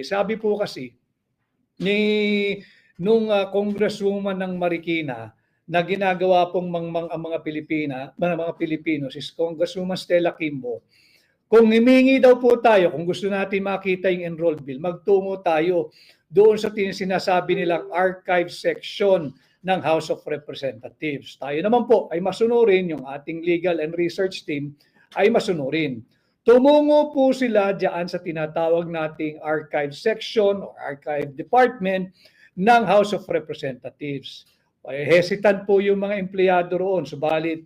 Sabi po kasi ni nung congresswoman ng Marikina na ginagawa pong mga Pilipino, si Congresswoman Stella Kimbo, kung himingi daw po tayo, kung gusto natin makita yung enrolled bill, magtungo tayo doon sa sinasabi nilang archive section ng House of Representatives. Tayo naman po ay masunurin, yung ating legal and research team ay masunurin. Tumungo po sila diyan sa tinatawag nating archive section or archive department ng House of Representatives. Hesitant po yung mga empleyado roon, subalit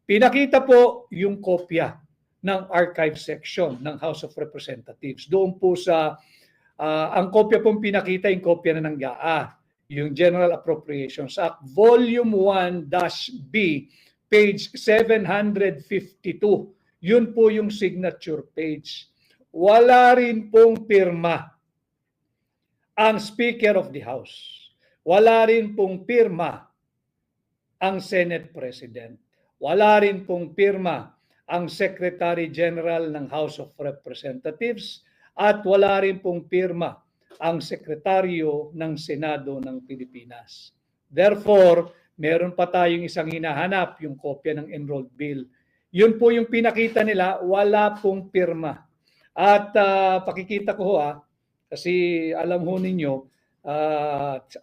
pinakita po yung kopya ng archive section ng House of Representatives. Doon po sa, ang kopya pong pinakita, yung kopya na ng GAA, yung General Appropriations Act, Volume 1-B, page 752. Yun po yung signature page. Wala rin pong pirma ang Speaker of the House. Wala rin pong pirma ang Senate President. Wala rin pong pirma ang Secretary General ng House of Representatives at wala rin pong pirma ang Sekretaryo ng Senado ng Pilipinas. Therefore, meron pa tayong isang hinahanap, yung kopya ng enrolled bill. Yun po yung pinakita nila, wala pong pirma. At pakikita ko kasi alam ho ninyo,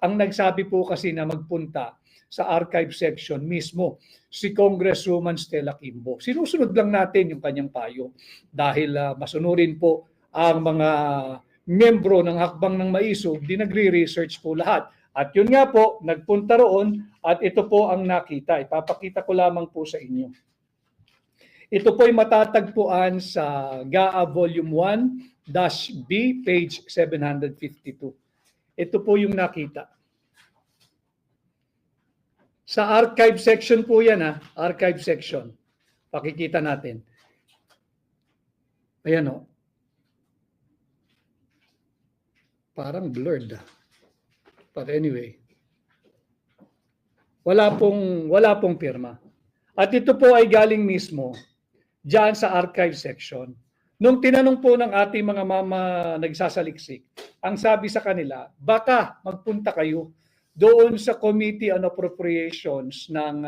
ang nagsabi po kasi na magpunta sa archive section mismo si Congresswoman Stella Kimbo. Sinusunod lang natin yung kanyang payo dahil masunurin po ang mga membro ng Hakbang ng Maisog, di nagre-research po lahat. At yun nga po, nagpunta roon at ito po ang nakita. Ipapakita ko lamang po sa inyo. Ito po ay matatagpuan sa GAA Volume 1-B, page 752. Ito po yung nakita. Sa archive section po yan, archive section. Pakikita natin. Ayan o. Parang blurred. But anyway. Wala pong pirma. At ito po ay galing mismo diyan sa archive section. Nung tinanong po ng ating mga mama nagsasaliksik, ang sabi sa kanila, baka magpunta kayo doon sa Committee on Appropriations ng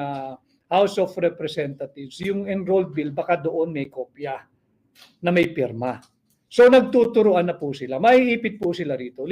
House of Representatives. Yung enrolled bill, baka doon may kopya na may pirma. So nagtuturuan na po sila. Maiipit po sila rito.